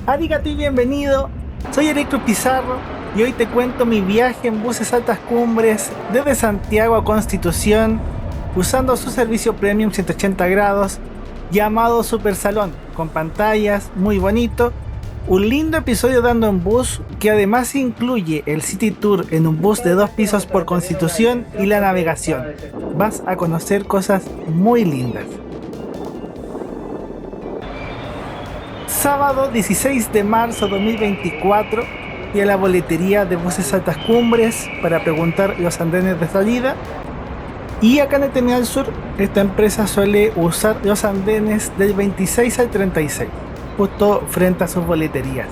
Arigato y bienvenido. Soy Erecto Pizarro y hoy te cuento mi viaje en buses altas cumbres desde Santiago a Constitución usando su servicio Premium 180 grados llamado Super Salón, con pantallas, muy bonito, un lindo episodio dando en bus que además incluye el City Tour en un bus de 2 pisos por Constitución y la navegación. Vas a conocer cosas muy lindas. Sábado 16 de marzo 2024 fui a la boletería de buses altas cumbres para preguntar los andenes de salida. Y acá en el Terminal Sur, esta empresa suele usar los andenes del 26 al 36, justo frente a sus boleterías.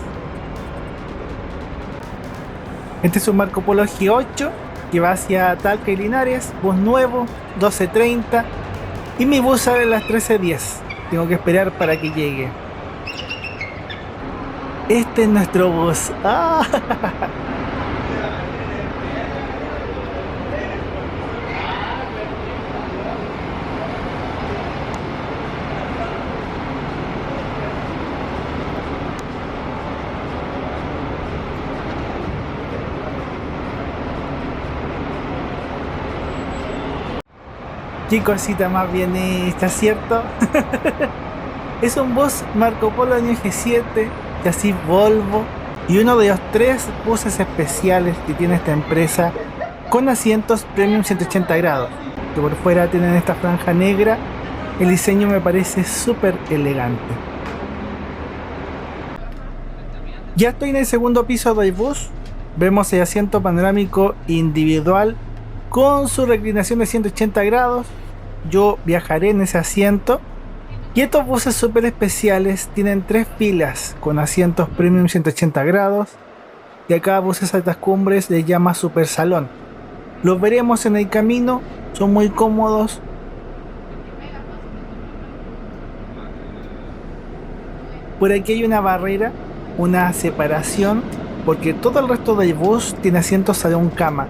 Este es un Marco Polo G8 que va hacia Talca y Linares, bus nuevo, 12:30, y mi bus sale a las 13:10. Tengo que esperar para que llegue. Este es nuestro bus. ¡Ah! Qué cosita más bien esta, ¿cierto? Es un bus Marco Polo año G7, chasis Volvo, y uno de los 3 buses especiales que tiene esta empresa con asientos Premium 180 grados, que por fuera tienen esta franja negra. El diseño me parece súper elegante. Ya estoy en el segundo piso del bus. Vemos el asiento panorámico individual con su reclinación de 180 grados. Yo viajaré en ese asiento. Y estos buses súper especiales tienen 3 filas con asientos Premium 180 grados. Y a cada buses altas cumbres les llama Super Salón. Los veremos en el camino, son muy cómodos. Por aquí hay una barrera, una separación, porque todo el resto del bus tiene asientos salón cama,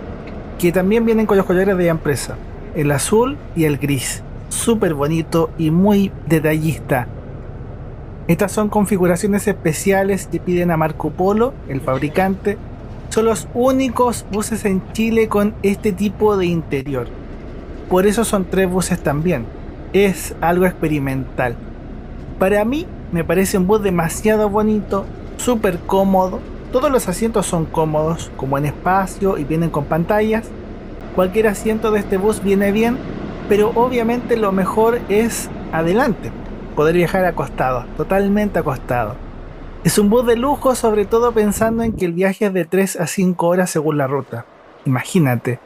que también vienen con los colores de la empresa, el azul y el gris. Súper bonito y muy detallista. Estas son configuraciones especiales que piden a Marco Polo, el fabricante. Son los únicos buses en Chile con este tipo de interior. Por eso son 3 buses también. Es algo experimental. Para mí me parece un bus demasiado bonito, súper cómodo. Todos los asientos son cómodos, como en espacio, y vienen con pantallas. Cualquier asiento de este bus viene bien, pero obviamente lo mejor es adelante, poder viajar acostado, totalmente acostado. Es un bus de lujo, sobre todo pensando en que el viaje es de 3 a 5 horas según la ruta. Imagínate.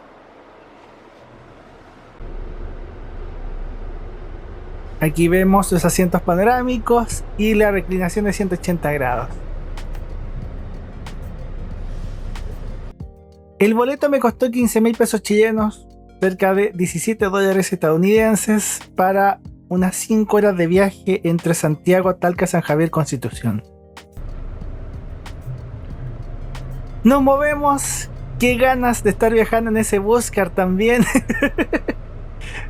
Aquí vemos los asientos panorámicos y la reclinación de 180 grados. El boleto me costó 15.000 pesos chilenos, cerca de 17 dólares estadounidenses, para unas 5 horas de viaje entre Santiago, Talca, San Javier, Constitución. Nos movemos. Qué ganas de estar viajando en ese Buscar también.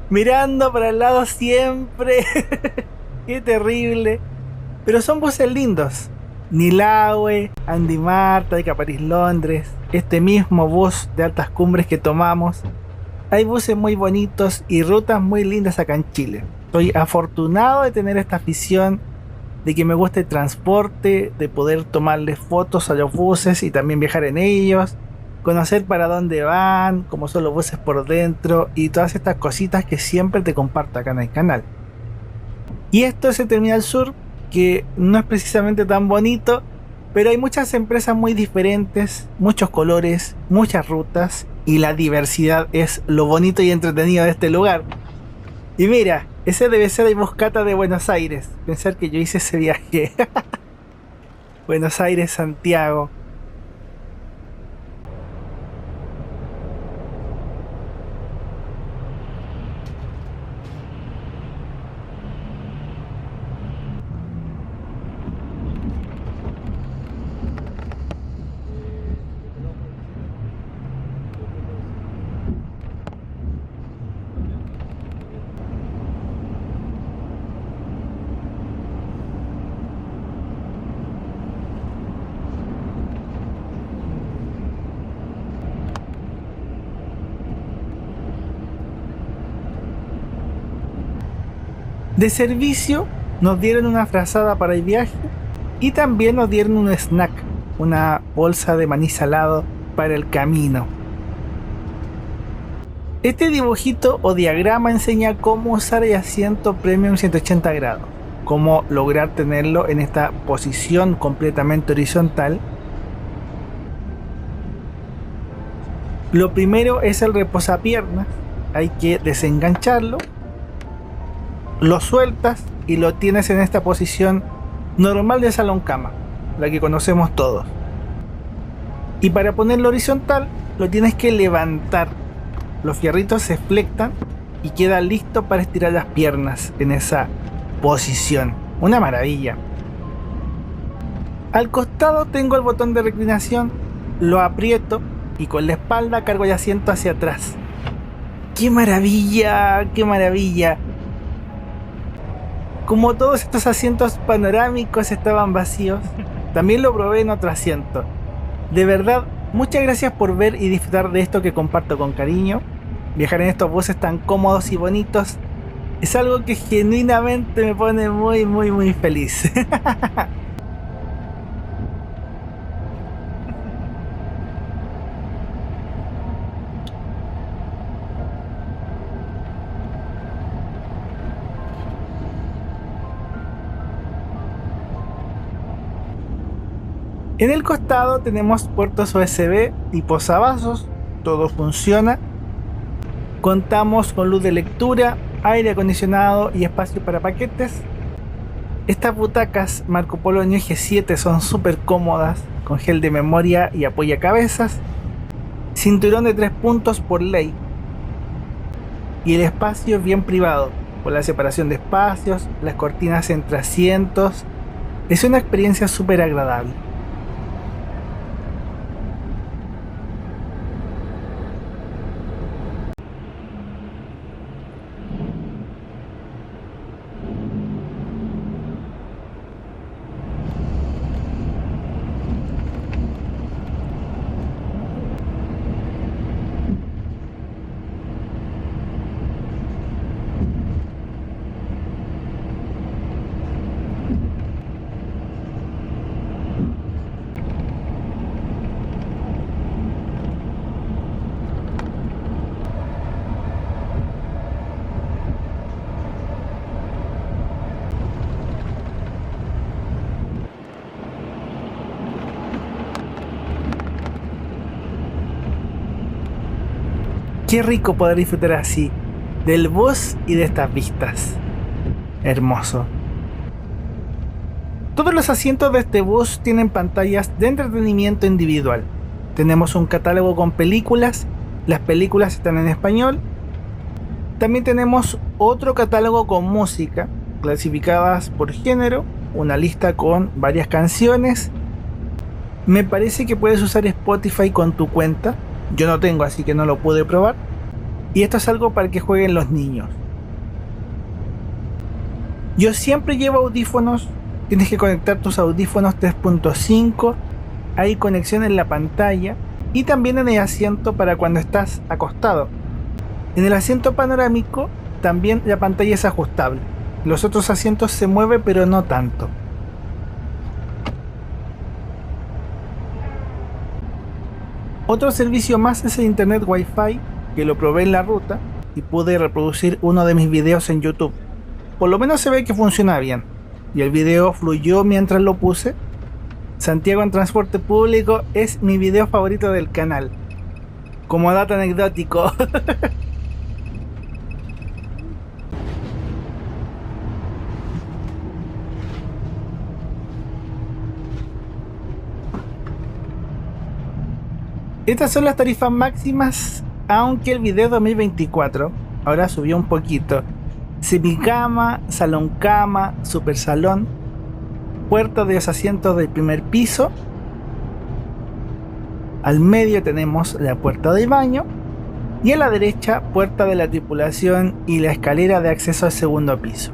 Mirando para el lado siempre. Qué terrible. Pero son buses lindos. Nilahue, Andy Marta, Talca, París, Londres. Este mismo bus de altas cumbres que tomamos. Hay buses muy bonitos y rutas muy lindas acá en Chile. Estoy afortunado de tener esta afición, de que me gusta el transporte, de poder tomarle fotos a los buses y también viajar en ellos, conocer para dónde van, cómo son los buses por dentro y todas estas cositas que siempre te comparto acá en el canal. Y esto es el Terminal Sur, que no es precisamente tan bonito, pero hay muchas empresas muy diferentes, muchos colores, muchas rutas, y la diversidad es lo bonito y entretenido de este lugar. Y mira, ese debe ser el Buscata de Buenos Aires. Pensar que yo hice ese viaje. Buenos Aires, Santiago. De servicio nos dieron una frazada para el viaje y también nos dieron un snack, una bolsa de maní salado para el camino. Este dibujito o diagrama enseña cómo usar el asiento Premium 180 grados, cómo lograr tenerlo en esta posición completamente horizontal. Lo primero es el reposapiernas, hay que desengancharlo, lo sueltas y lo tienes en esta posición normal de salón cama, la que conocemos todos. Y para ponerlo horizontal lo tienes que levantar, los fierritos se flectan y queda listo para estirar las piernas en esa posición. Una maravilla. Al costado tengo el botón de reclinación, lo aprieto y con la espalda cargo el asiento hacia atrás. ¡Qué maravilla! ¡Qué maravilla! Como todos estos asientos panorámicos estaban vacíos, también lo probé en otro asiento. De verdad, muchas gracias por ver y disfrutar de esto que comparto con cariño. Viajar en estos buses tan cómodos y bonitos es algo que genuinamente me pone muy feliz. En el costado tenemos puertos USB y posavasos, todo funciona. Contamos con luz de lectura, aire acondicionado y espacio para paquetes. Estas butacas Marco Polo en eje 7 son súper cómodas, con gel de memoria y apoyacabezas, cinturón de 3 puntos por ley, y el espacio es bien privado, con la separación de espacios, las cortinas entre asientos. Es una experiencia súper agradable. Qué rico poder disfrutar así del bus y de estas vistas. Hermoso. Todos los asientos de este bus tienen pantallas de entretenimiento individual. Tenemos un catálogo con películas. Las películas están en español. También tenemos otro catálogo con música, clasificadas por género, una lista con varias canciones. Me parece que puedes usar Spotify con tu cuenta. Yo no tengo, así que no lo pude probar. Y esto es algo para que jueguen los niños. Yo siempre llevo audífonos. Tienes que conectar tus audífonos 3.5. Hay conexión en la pantalla y también en el asiento para cuando estás acostado. En el asiento panorámico también la pantalla es ajustable. Los otros asientos se mueven, pero no tanto. Otro servicio más es el internet Wi-Fi, que lo probé en la ruta y pude reproducir uno de mis videos en YouTube. Por lo menos se ve que funciona bien y el video fluyó mientras lo puse. Santiago en transporte público es mi video favorito del canal. Como dato anecdótico. Estas son las tarifas máximas, aunque el video 2024 ahora subió un poquito. Semicama, salón cama, super salón, puerta de los asientos del primer piso. Al medio tenemos la puerta del baño y a la derecha puerta de la tripulación y la escalera de acceso al segundo piso.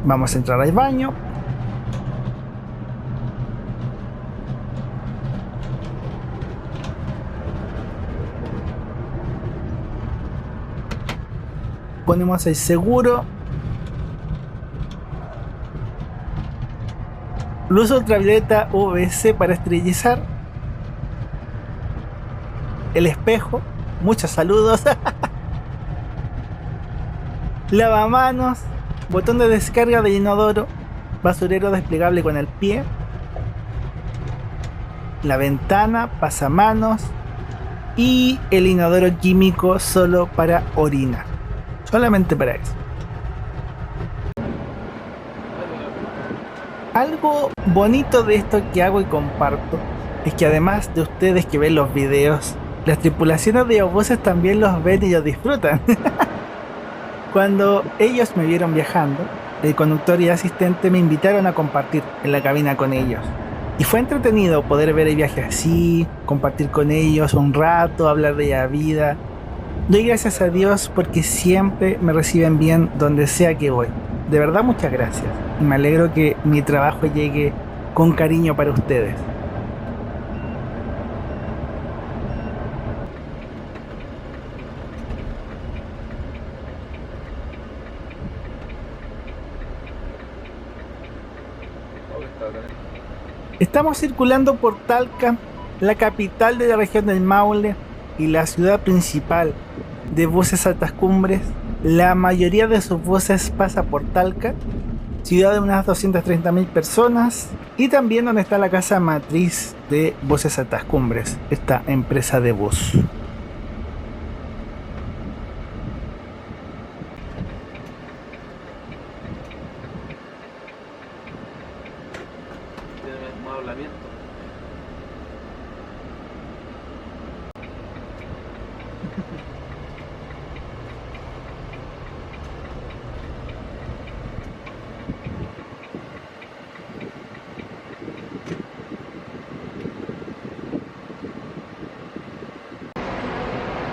Vamos a entrar al baño. Ponemos el seguro. Luz ultravioleta UVC para esterilizar. El espejo. Muchos saludos. Lavamanos. Botón de descarga de inodoro. Basurero desplegable con el pie. La ventana, pasamanos. Y el inodoro químico solo para orinar. Solamente para eso. Algo bonito de esto que hago y comparto es que además de ustedes que ven los videos, las tripulaciones de autobuses también los ven y los disfrutan. Cuando ellos me vieron viajando, el conductor y asistente me invitaron a compartir en la cabina con ellos. Y fue entretenido poder ver el viaje así, compartir con ellos un rato, hablar de la vida. Doy gracias a Dios porque siempre me reciben bien donde sea que voy. De verdad, muchas gracias. Y me alegro que mi trabajo llegue con cariño para ustedes. Estamos circulando por Talca, la capital de la región del Maule y la ciudad principal de buses altas cumbres. La mayoría de sus buses pasa por Talca, ciudad de unas 230.000 personas, y también donde está la casa matriz de Buses Altas Cumbres, esta empresa de bus.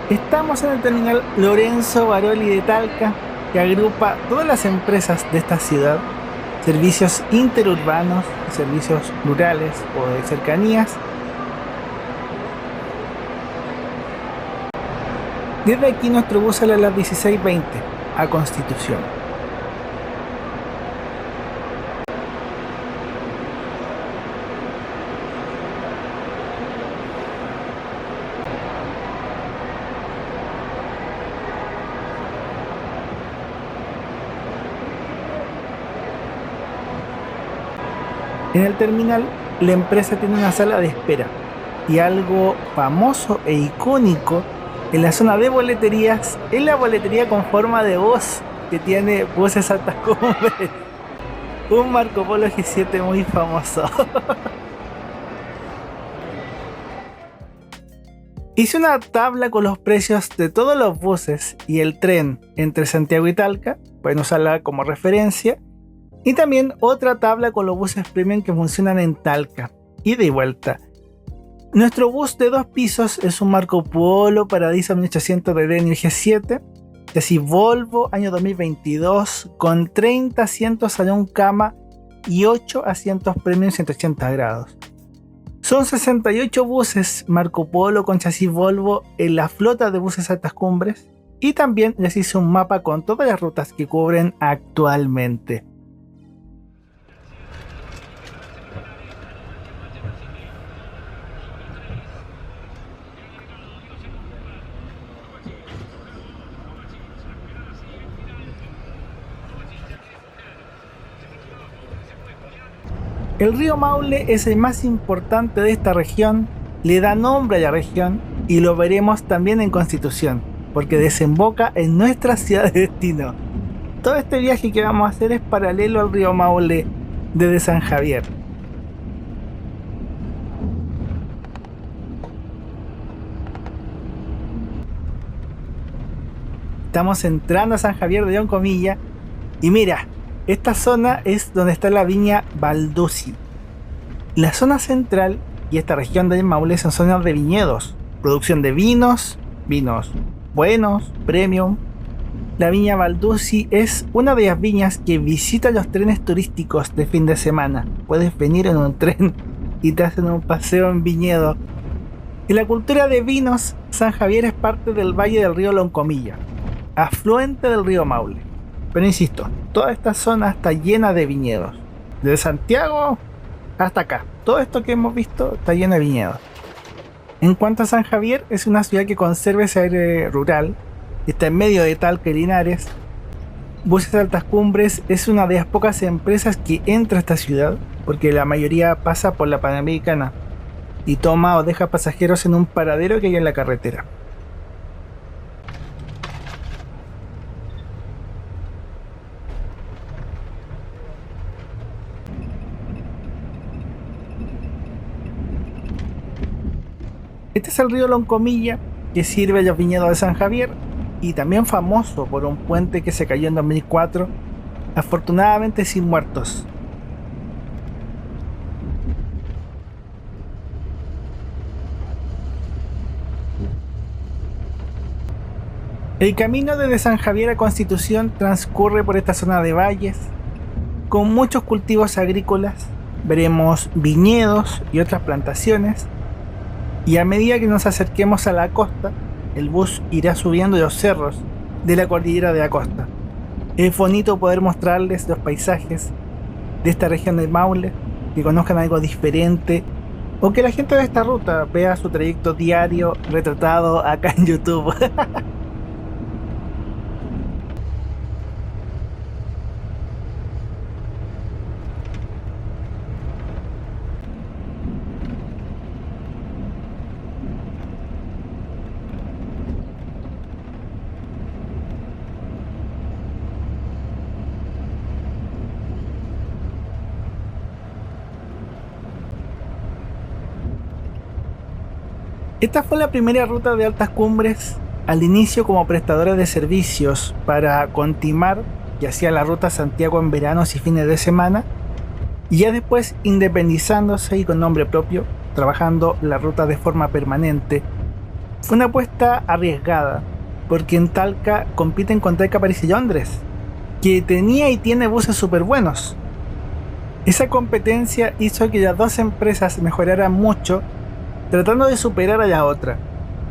Estamos en el terminal Lorenzo Baroli de Talca, que agrupa todas las empresas de esta ciudad, servicios interurbanos, servicios rurales o de cercanías. Desde aquí nuestro bus sale a las 16:20 a Constitución. En el terminal, la empresa tiene una sala de espera y algo famoso e icónico en la zona de boleterías es la boletería con forma de voz que tiene Buses Altas Cumbres. Un Marco Polo G7 muy famoso. Hice una tabla con los precios de todos los buses y el tren entre Santiago y Talca, pueden usarla como referencia. Y también otra tabla con los buses premium que funcionan en Talca, ida y vuelta. Nuestro bus de 2 pisos es un Marco Polo Paradiso 1800 de Denio G7, chasis Volvo, año 2022, con 30 asientos salón cama y 8 asientos premium 180 grados. Son 68 buses Marco Polo con chasis Volvo en la flota de Buses Altas Cumbres, y también les hice un mapa con todas las rutas que cubren actualmente. El río Maule es el más importante de esta región, le da nombre a la región y lo veremos también en Constitución, porque desemboca en nuestra ciudad de destino. Todo este viaje que vamos a hacer es paralelo al río Maule desde San Javier. Estamos entrando a San Javier de León Comilla y mira, esta zona es donde está la viña Balduzzi. La zona central y esta región del Maule son zonas de viñedos, producción de vinos, vinos buenos, premium. La viña Balduzzi es una de las viñas que visita los trenes turísticos de fin de semana. Puedes venir en un tren y te hacen un paseo en viñedo. En la cultura de vinos, San Javier es parte del valle del río Loncomilla. afluente del río Maule. Pero insisto, toda esta zona está llena de viñedos. Desde Santiago hasta acá. Todo esto que hemos visto está lleno de viñedos. En cuanto a San Javier, es una ciudad que conserva ese aire rural. Está en medio de Talca y Linares. Buses de Altas Cumbres es una de las pocas empresas que entra a esta ciudad, porque la mayoría pasa por la Panamericana y toma o deja pasajeros en un paradero que hay en la carretera. Este es el río Loncomilla, que sirve a los viñedos de San Javier y también famoso por un puente que se cayó en 2004, afortunadamente sin muertos. El camino desde San Javier a Constitución transcurre por esta zona de valles, con muchos cultivos agrícolas. Veremos viñedos y otras plantaciones, y a medida que nos acerquemos a la costa, el bus irá subiendo los cerros de la cordillera de la costa. Es bonito poder mostrarles los paisajes de esta región del Maule, que conozcan algo diferente, o que la gente de esta ruta vea su trayecto diario retratado acá en YouTube. Esta fue la primera ruta de Altas Cumbres, al inicio como prestadora de servicios para Contimar, que hacía la ruta Santiago en veranos y fines de semana, y ya después independizándose y con nombre propio, trabajando la ruta de forma permanente. Fue una apuesta arriesgada, porque en Talca compiten con Talca, París y Londres, que tenía y tiene buses súper buenos. Esa competencia hizo que las dos empresas mejoraran mucho, tratando de superar a la otra,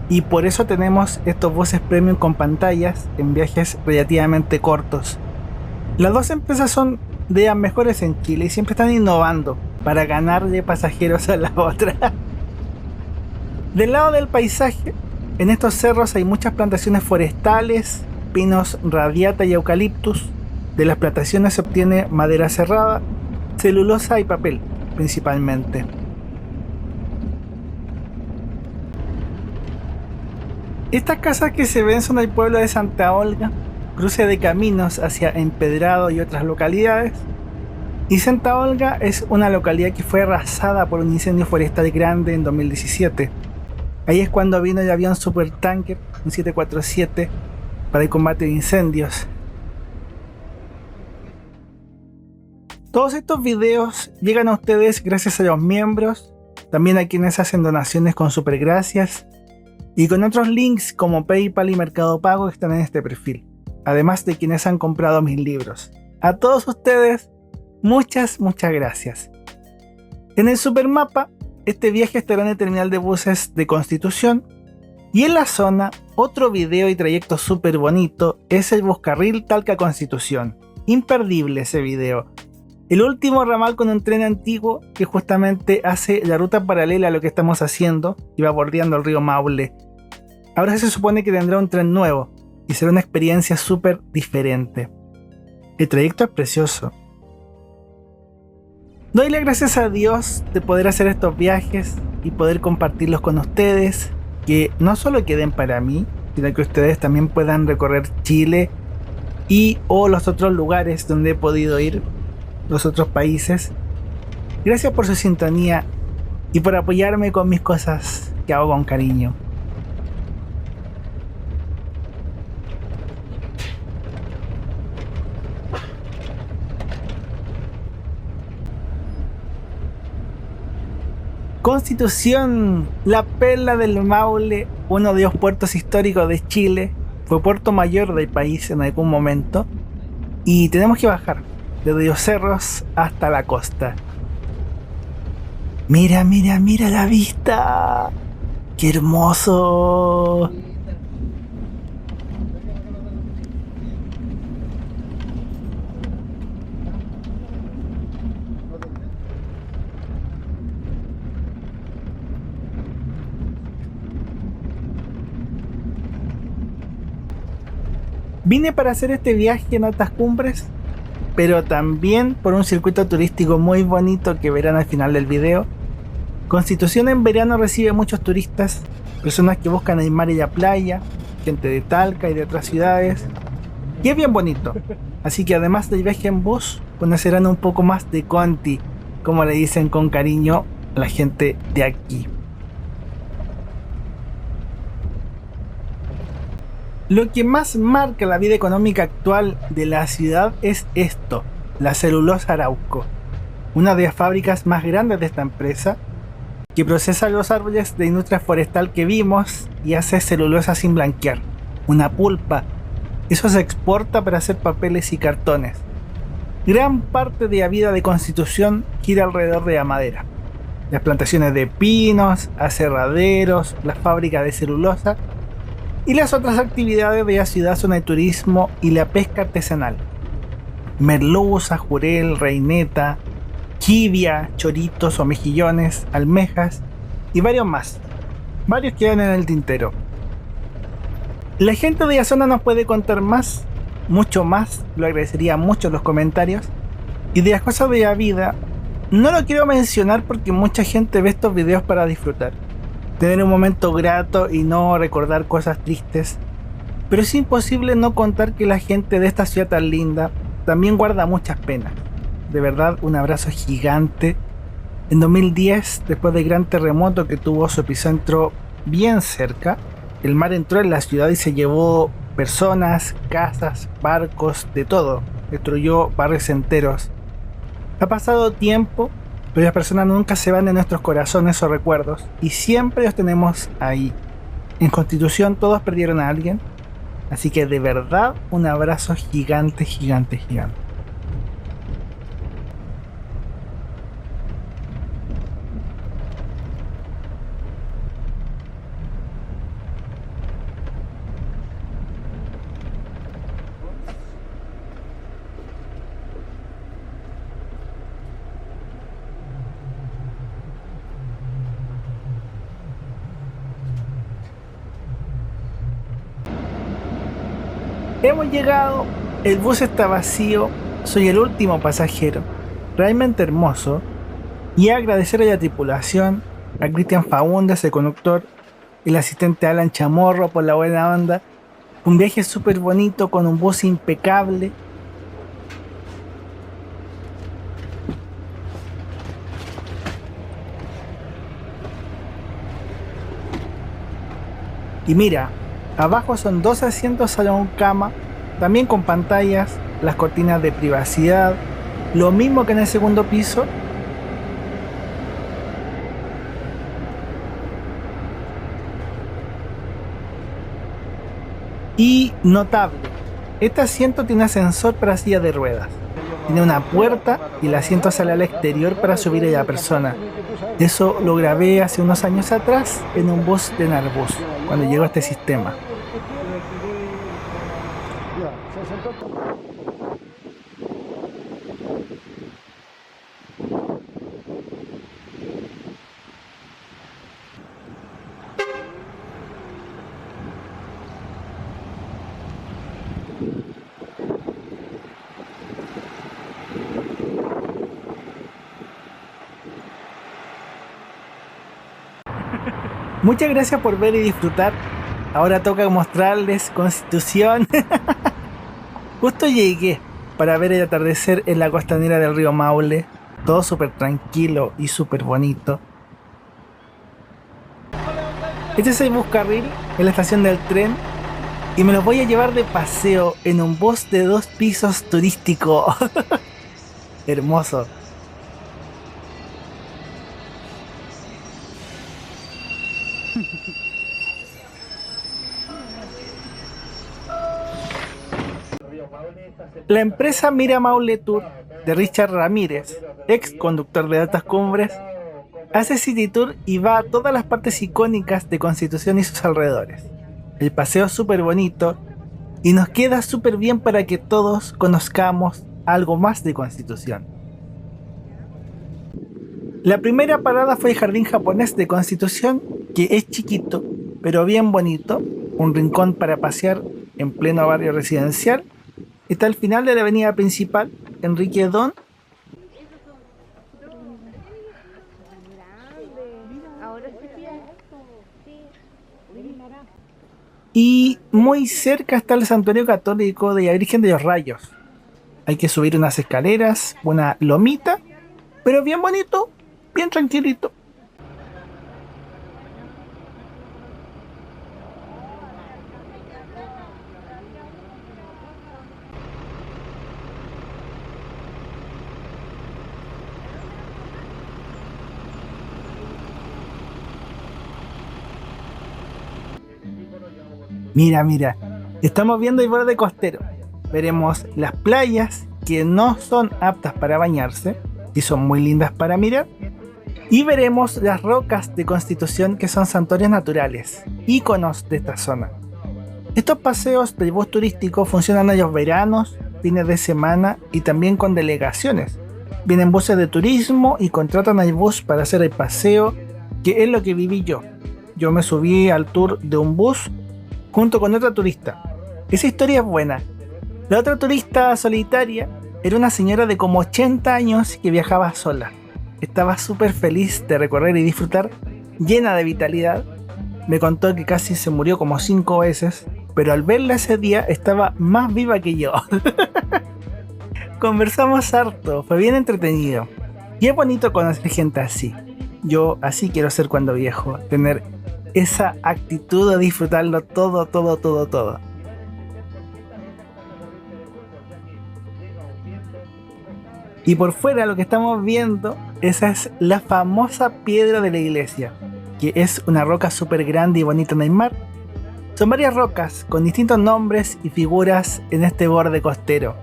y por eso tenemos estos buses premium con pantallas en viajes relativamente cortos. Las dos empresas son de las mejores en Chile y siempre están innovando para ganarle pasajeros a la otra. Del lado del paisaje, en estos cerros hay muchas plantaciones forestales, pinos radiata y eucaliptus. De las plantaciones se obtiene madera serrada, celulosa y papel, principalmente. Estas casas que se ven son del pueblo de Santa Olga, cruce de caminos hacia Empedrado y otras localidades. Y Santa Olga es una localidad que fue arrasada por un incendio forestal grande en 2017. Ahí es cuando vino el avión supertanker, un 747, para el combate de incendios. Todos estos videos llegan a ustedes gracias a los miembros, también a quienes hacen donaciones con supergracias, y con otros links como PayPal y Mercado Pago que están en este perfil, además de quienes han comprado mis libros. A todos ustedes, muchas gracias. En el supermapa, este viaje estará en el terminal de buses de Constitución, y en la zona, otro video y trayecto súper bonito es el buscarril Talca Constitución. Imperdible ese video. El último ramal con un tren antiguo que justamente hace la ruta paralela a lo que estamos haciendo y va bordeando el río Maule. Ahora se supone que tendrá un tren nuevo y será una experiencia súper diferente. El trayecto es precioso. Doy las gracias a Dios de poder hacer estos viajes y poder compartirlos con ustedes, que no solo queden para mí, sino que ustedes también puedan recorrer Chile y o los otros lugares donde he podido ir, los otros países. Gracias por su sintonía y por apoyarme con mis cosas que hago con cariño. Constitución, la perla del Maule, uno de los puertos históricos de Chile, fue puerto mayor del país en algún momento, y tenemos que bajar desde los cerros hasta la costa. Mira la vista, qué hermoso. Vine para hacer este viaje en altas cumbres, pero también por un circuito turístico muy bonito que verán al final del video. Constitución en verano recibe muchos turistas, personas que buscan el mar y la playa, gente de Talca y de otras ciudades, y es bien bonito. Así que además del viaje en bus, conocerán un poco más de Conti, como le dicen con cariño a la gente de aquí. Lo que más marca la vida económica actual de la ciudad es esto, la celulosa Arauco, una de las fábricas más grandes de esta empresa, que procesa los árboles de industria forestal que vimos y hace celulosa sin blanquear, una pulpa. Eso se exporta para hacer papeles y cartones. Gran parte de la vida de Constitución gira alrededor de la madera. Las plantaciones de pinos, aserraderos, las fábricas de celulosa y las otras actividades de la ciudad son el turismo y la pesca artesanal. Merluza, jurel, reineta, quibia, choritos o mejillones, almejas y varios más. Varios quedan en el tintero. La gente de la zona nos puede contar más, mucho más, lo agradecería mucho en los comentarios. Y de las cosas de la vida, no lo quiero mencionar porque mucha gente ve estos videos para disfrutar, tener un momento grato y no recordar cosas tristes. Pero es imposible no contar que la gente de esta ciudad tan linda también guarda muchas penas. De verdad, un abrazo gigante. En 2010, después del gran terremoto que tuvo su epicentro bien cerca, el mar entró en la ciudad y se llevó personas, casas, barcos, de todo. Destruyó barrios enteros. Ha pasado tiempo, pero las personas nunca se van de nuestros corazones o recuerdos y siempre los tenemos ahí. En Constitución todos perdieron a alguien, así que de verdad un abrazo gigante, gigante, gigante. Hemos llegado, el bus está vacío, soy el último pasajero, realmente hermoso, y agradecer a la tripulación, a Cristian Faúndez, el conductor, el asistente Alan Chamorro por la buena onda. Un viaje súper bonito con un bus impecable. Y mira, abajo son 2 asientos salón cama, también con pantallas, las cortinas de privacidad, lo mismo que en el segundo piso. Y notable, este asiento tiene ascensor para silla de ruedas, tiene una puerta y el asiento sale al exterior para subir a la persona. Eso lo grabé hace unos años atrás en un bus de Narbus, cuando llegó este sistema. Muchas gracias por ver y disfrutar. Ahora toca mostrarles Constitución. Justo llegué para ver el atardecer en la costanera del río Maule. Todo súper tranquilo y súper bonito. Este es el buscarril en la estación del tren. Y me los voy a llevar de paseo en un bus de 2 pisos turístico. Hermoso. La empresa Mira Maule Tour de Richard Ramírez, ex conductor de Altas Cumbres, hace City Tour y va a todas las partes icónicas de Constitución y sus alrededores. El paseo es súper bonito y nos queda súper bien para que todos conozcamos algo más de Constitución. La primera parada fue el jardín japonés de Constitución, que es chiquito, pero bien bonito, un rincón para pasear en pleno barrio residencial. Está al final de la avenida principal, Enrique Don. Y muy cerca está el santuario católico de la Virgen de los Rayos. Hay que subir unas escaleras, una lomita, pero bien bonito, bien tranquilito. Mira, mira, estamos viendo el borde costero. Veremos las playas que no son aptas para bañarse y son muy lindas para mirar. Y veremos las rocas de Constitución que son santuarios naturales, íconos de esta zona. Estos paseos del bus turístico funcionan en los veranos, fines de semana y también con delegaciones. Vienen buses de turismo y contratan al bus para hacer el paseo, que es lo que viví yo. Yo me subí al tour de un bus junto con otra turista. Esa historia es buena. La otra turista solitaria era una señora de como 80 años que viajaba sola. Estaba súper feliz de recorrer y disfrutar, llena de vitalidad. Me contó que casi se murió como 5 veces, pero al verla ese día estaba más viva que yo. Conversamos harto, fue bien entretenido. Y es bonito conocer gente así. Yo así quiero ser cuando viejo, tener esa actitud de disfrutarlo todo, todo, todo, todo. Y por fuera lo que estamos viendo, esa es la famosa piedra de la iglesia, que es una roca súper grande y bonita en el mar. Son varias rocas con distintos nombres y figuras en este borde costero.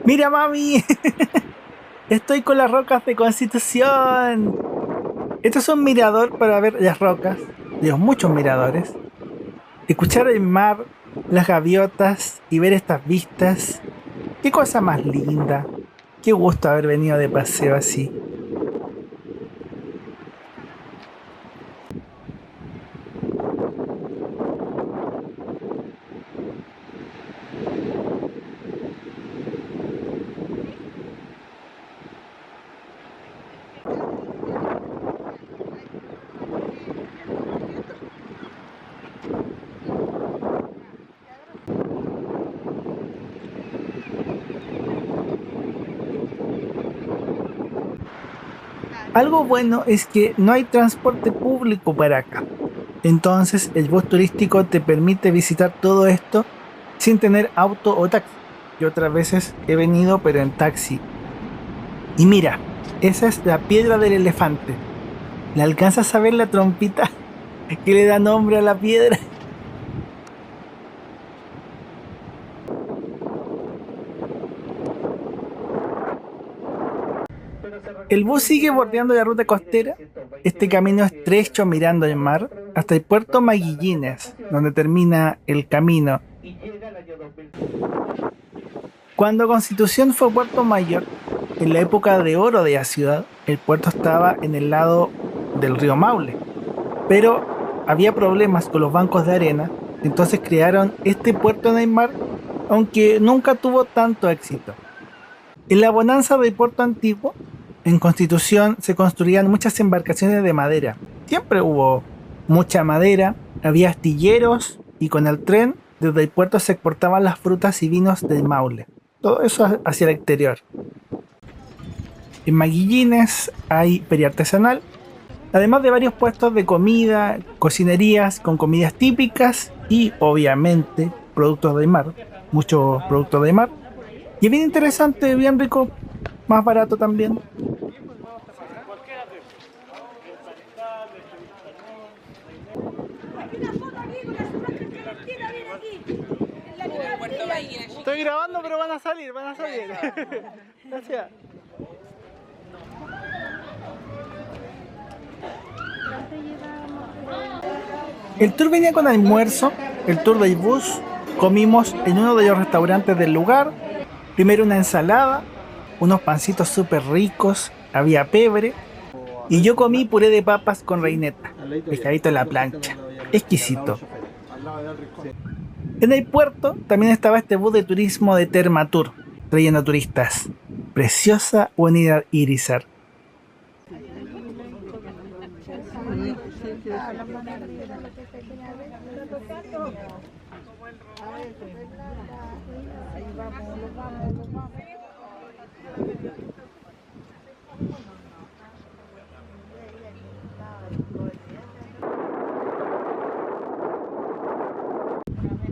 ¡Mira, mami! Estoy con las rocas de Constitución. Esto es un mirador para ver las rocas, de los muchos miradores, escuchar el mar, las gaviotas y ver estas vistas. Qué cosa más linda, qué gusto haber venido de paseo así. Algo bueno es que no hay transporte público para acá. Entonces el bus turístico te permite visitar todo esto sin tener auto o taxi. Yo otras veces he venido pero en taxi. Y mira, esa es la piedra del elefante. ¿Le alcanzas a ver la trompita que le da nombre a la piedra? El bus sigue bordeando la ruta costera, este camino estrecho mirando el mar, hasta el puerto Maguillines, donde termina el camino. Cuando Constitución fue puerto mayor, en la época de oro de la ciudad, el puerto estaba en el lado del río Maule, pero había problemas con los bancos de arena, entonces crearon este puerto en el mar, aunque nunca tuvo tanto éxito. En la bonanza del puerto antiguo, en Constitución se construían muchas embarcaciones de madera. Siempre hubo mucha madera, había astilleros y con el tren desde el puerto se exportaban las frutas y vinos del Maule. Todo eso hacia el exterior. En Maguillines hay feria artesanal, además de varios puestos de comida, cocinerías con comidas típicas y obviamente productos del mar, muchos productos del mar. Y es bien interesante, bien rico, más barato también. Estoy grabando, pero van a salir, van a salir. Gracias. El tour venía con almuerzo, el tour del bus. Comimos en uno de los restaurantes del lugar. Primero una ensalada, unos pancitos súper ricos, había pebre. Y yo comí puré de papas con reineta, pescadito en la plancha. exquisito. En el puerto también estaba este bus de turismo de Termatur, trayendo turistas. Preciosa unidad Irizar.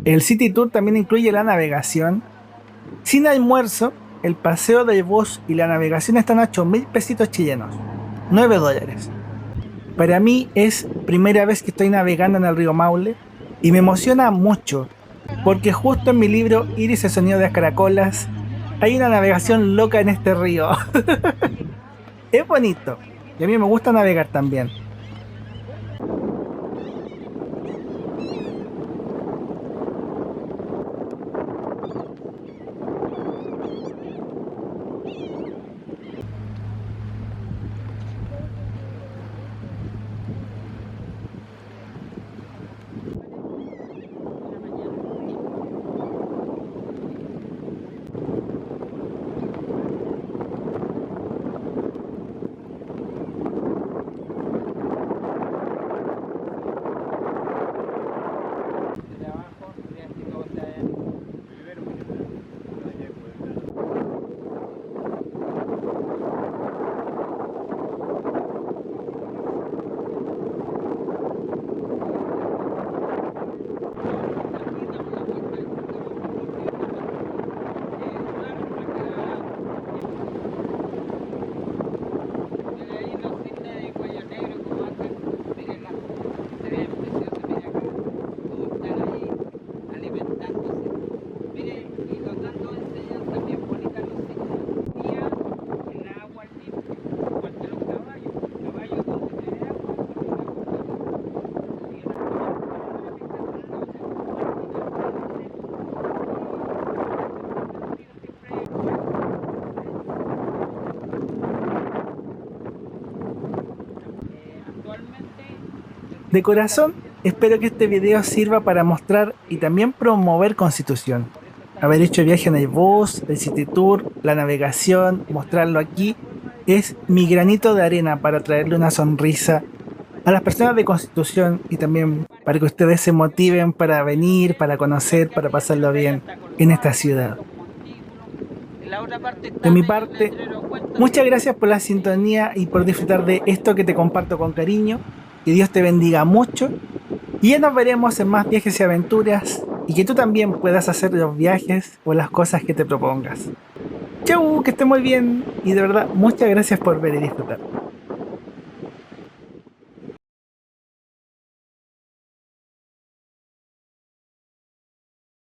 El City Tour también incluye la navegación. Sin almuerzo, el paseo del bus y la navegación están a 8.000 pesitos chilenos, $9. Para mí es primera vez que estoy navegando en el río Maule y me emociona mucho, porque justo en mi libro Iris el sonido de las caracolas hay una navegación loca en este río. Es bonito y a mí me gusta navegar también. De corazón, espero que este video sirva para mostrar y también promover Constitución. Haber hecho el viaje en el bus, el City Tour, la navegación, mostrarlo aquí, es mi granito de arena para traerle una sonrisa a las personas de Constitución y también para que ustedes se motiven para venir, para conocer, para pasarlo bien en esta ciudad. De mi parte, muchas gracias por la sintonía y por disfrutar de esto que te comparto con cariño. Que Dios te bendiga mucho y ya nos veremos en más viajes y aventuras y que tú también puedas hacer los viajes o las cosas que te propongas. Chau, que esté muy bien y de verdad muchas gracias por ver y disfrutar.